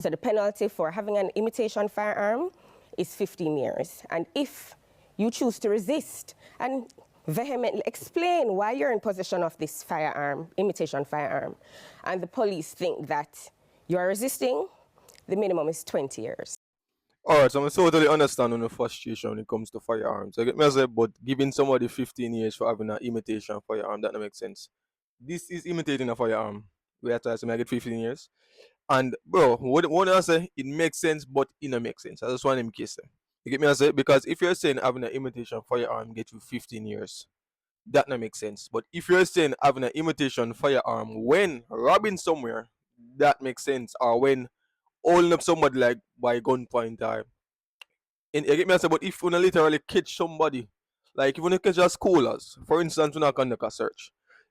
So the penalty for having an imitation firearm is 15 years. And if you choose to resist and vehemently explain why you're in possession of this firearm, imitation firearm, and the police think that you are resisting, the minimum is 20 years. Alright, so I totally understand on the frustration when it comes to firearms. I get me as a but giving somebody 15 years for having an imitation firearm, that don't make sense. This is imitating a firearm. We have to say I get 15 years. And bro, what I say, it makes sense, but it don't make sense. I just want him case them. You get me as a because if you're saying having an imitation firearm get you 15 years, that not make sense. But if you're saying having an imitation firearm when robbing somewhere, that makes sense. Or when holding up somebody like by gunpoint or and you get me I say, but if you literally catch somebody, like if you catch a schoolers, for instance, when I conduct a search,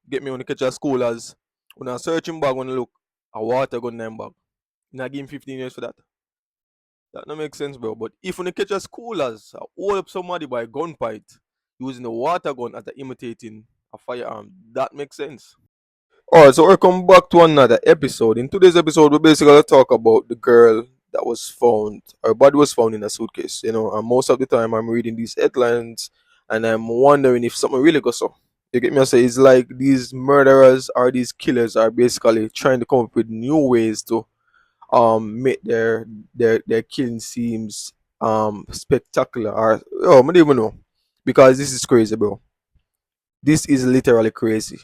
get me when you catch a schoolers, when I searching bag, when I look a water gun in them bag, and I give him 15 years for that. That don't make sense, bro. But if when you catch a schoolers, hold up somebody by gunpoint using a water gun as a imitating a firearm, that makes sense. Alright, so welcome back to another episode. In today's episode, we're basically going to talk about the girl that was found, her body was found in a suitcase, and most of the time I'm reading these headlines and I'm wondering if something really goes so. You get me? I say it's like these murderers or these killers are basically trying to come up with new ways to make their killing seems spectacular or I don't even know because this is crazy, bro. This is literally crazy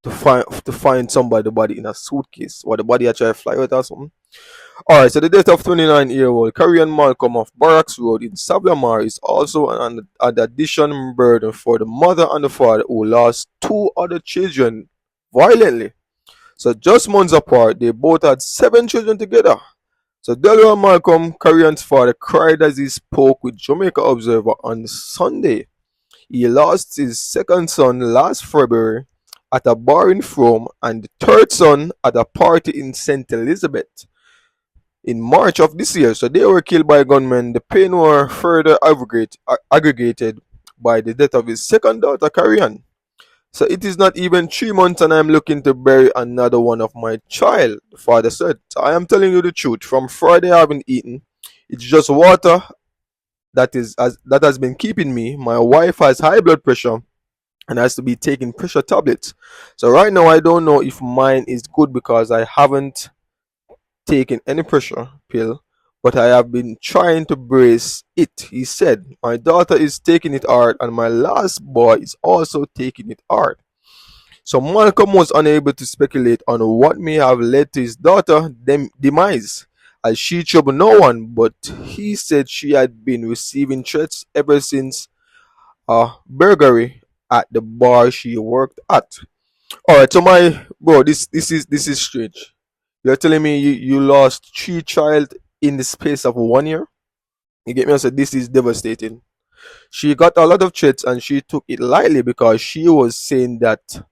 to find somebody body in a suitcase or the body actually fly out or something. Alright, so the death of 29-year-old Korean Malcolm of Barracks Road in Savlamar is also an addition burden for the mother and the father who lost two other children violently. So just months apart, they both had 7 children together. So Delroy Malcolm, Korean's father, cried as he spoke with Jamaica Observer on Sunday. He lost his second son last February at a bar in Frome and the third son at a party in St. Elizabeth in March of this year. So they were killed by gunmen. The pain were further aggregated by the death of his second daughter, Karian. So it is not even 3 months and I'm looking to bury another one of my child, the father said. So I am telling you the truth. From Friday I haven't eaten. It's just water that has been keeping me. My wife has high blood pressure and has to be taking pressure tablets. So right now I don't know if mine is good because I haven't taken any pressure pill, but I have been trying to brace it. He said, my daughter is taking it hard and my last boy is also taking it hard. So Malcolm was unable to speculate on what may have led to his daughter's demise, as she troubled no one, but he said she had been receiving threats ever since a burglary at the bar she worked at. Alright, so my bro, this is strange. You're telling me you lost 3 child in the space of 1 year? You get me? I said this is devastating. She got a lot of threats and she took it lightly because she was saying that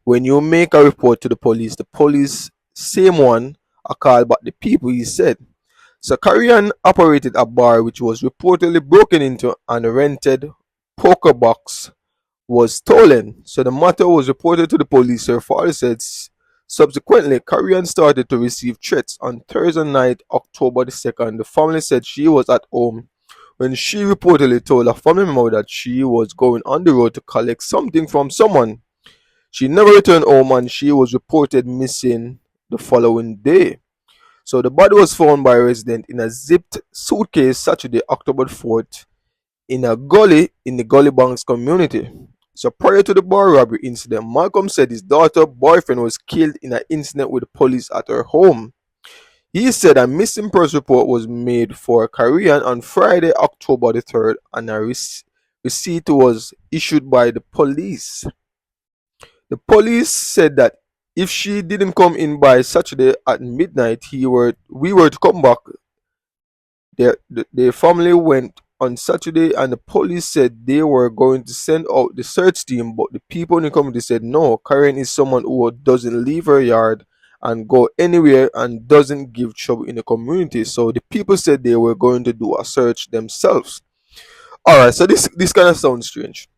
when you make a report to the police same one are called back the people, he said. So Korean operated a bar which was reportedly broken into and a rented poker box was stolen. So the matter was reported to the police. Her father said subsequently, Korean started to receive threats on Thursday night, October the 2nd. The family said she was at home when she reportedly told a family member that she was going on the road to collect something from someone. She never returned home and she was reported missing the following day. So the body was found by a resident in a zipped suitcase Saturday, October 4th, in a gully in the Gully Banks community. So prior to the bar robbery incident, Malcolm said his daughter's boyfriend was killed in an incident with the police at her home. He said a missing person report was made for Korean on Friday, October the 3rd, and a receipt was issued by the police. The police said that if she didn't come in by Saturday at midnight, we were to come back. Their family went on Saturday, and the police said they were going to send out the search team, but the people in the community said no. Karen is someone who doesn't leave her yard and go anywhere and doesn't give trouble in the community. So the people said they were going to do a search themselves. Alright, so this kind of sounds strange.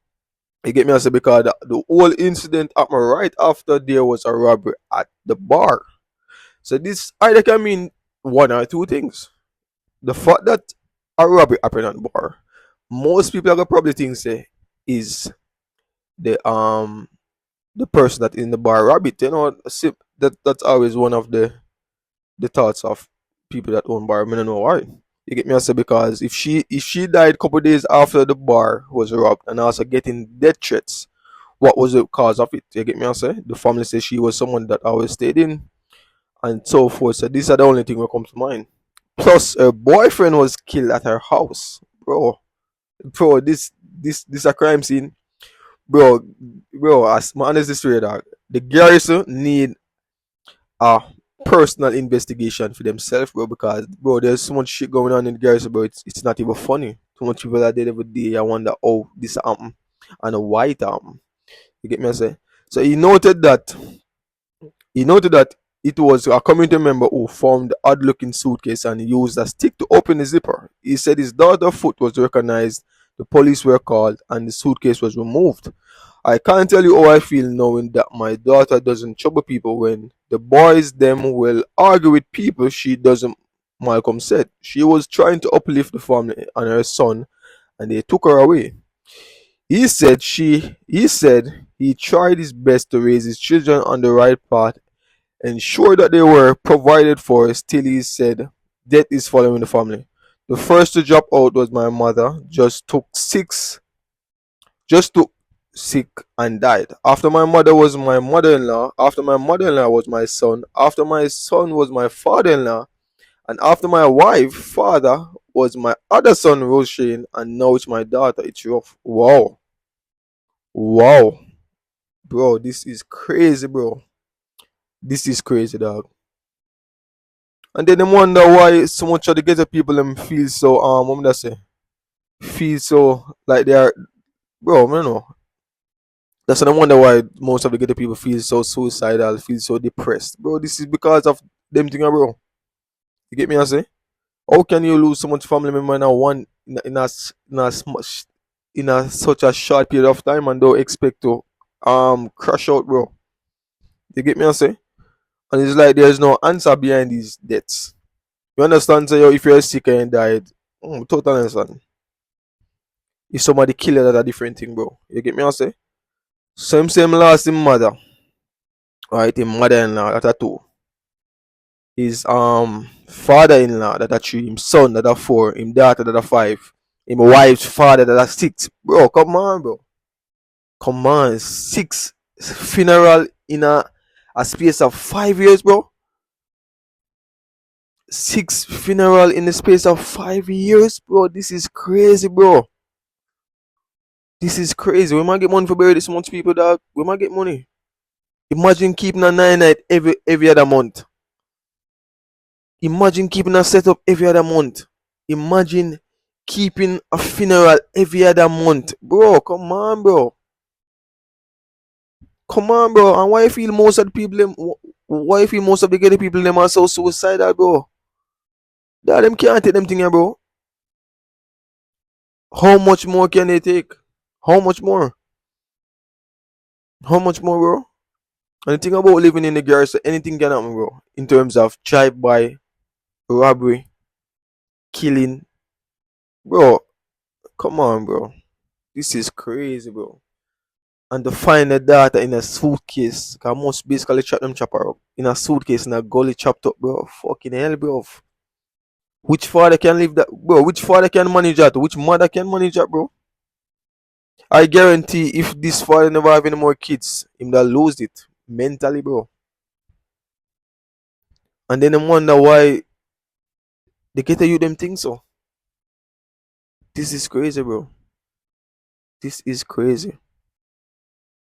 You get me? I say because the whole incident happened right after there was a robbery at the bar. So this either can mean one or two things. The fact that a robbery happened at the bar, most people are gonna probably think say is the the person that in the bar robbed it. You know, that's always one of the thoughts of people that own bar. I don't know why. You get me? I say because if she died a couple days after the bar was robbed and also getting death threats, what was the cause of it? You get me? I say the family says she was someone that always stayed in and so forth. So these are the only thing that comes to mind. Plus, her boyfriend was killed at her house, bro. Bro, this a crime scene, bro. Bro, as my honest story, dog. The garrison need a personal investigation for themselves, bro. Because bro, there's so much shit going on in the garrison, bro. It's not even funny. Too much people that dead every day. I wonder, oh, this happened and why it happened. You get me? I say. So he noted that it was a community member who found the odd looking suitcase and used a stick to open the zipper. He said his daughter's foot was recognized, the police were called, and the suitcase was removed. I can't tell you how I feel knowing that my daughter doesn't trouble people when the boys them will argue with people she doesn't. Malcolm said she was trying to uplift the family and her son, and they took her away. He said he tried his best to raise his children on the right path, ensure that they were provided for. Still, he said death is following the family. The first to drop out was my mother. Just took sick and died. After my mother was my mother-in-law. After my mother-in-law was my son. After my son was my father-in-law. And after my wife, father was my other son, Roshane. And now it's my daughter. It's rough. Wow. Wow. Bro, this is crazy, bro. This is crazy, dog. And then they wonder why so much of the ghetto people them feel so what would I say? Feel so like they are, bro, I don't know. That's why I wonder why most of the ghetto people feel so suicidal, feel so depressed. Bro, this is because of them thing, bro. You get me I say? How can you lose so much family member in a one in a such a short period of time and don't expect to crash out, bro? You get me I say? And it's like there's no answer behind these deaths. You understand? So yo, if you're sick and died, totally understand. If somebody kill you, that's a different thing, bro. You get me? I say. Same lost him mother, right? Him mother-in-law that are two. His father-in-law that are three. Him son that are four. Him daughter that are five. Him wife's father that are six. Bro, come on, bro. Come on, six funeral in a space of 5 years, bro. Six funeral in the space of 5 years, bro. This is crazy, bro. This is crazy. We might get money for bury this much people, dog. We might get money. Imagine keeping a 9 night every other month. Imagine keeping a setup every other month. Imagine keeping a funeral every other month. Bro, come on, bro. Come on, bro. And why you feel most of the people them why you feel most of the ghetto people them are so suicidal, bro? That them can't take them thing, bro. How much more can they take? How much more? How much more, bro? And the thing about living in the garrison, anything can happen, bro. In terms of drive-by, robbery, killing. Bro, come on, bro. This is crazy, bro. And to find the data in a suitcase, cause most basically chop her up. In a suitcase in a gully chopped up, bro. Fucking hell, bro. Which father can live that, bro? Which father can manage that? Which mother can manage that, bro? I guarantee if this father never have any more kids, him that lose it mentally, bro. And then I wonder why they get you them things so. This is crazy, bro. This is crazy.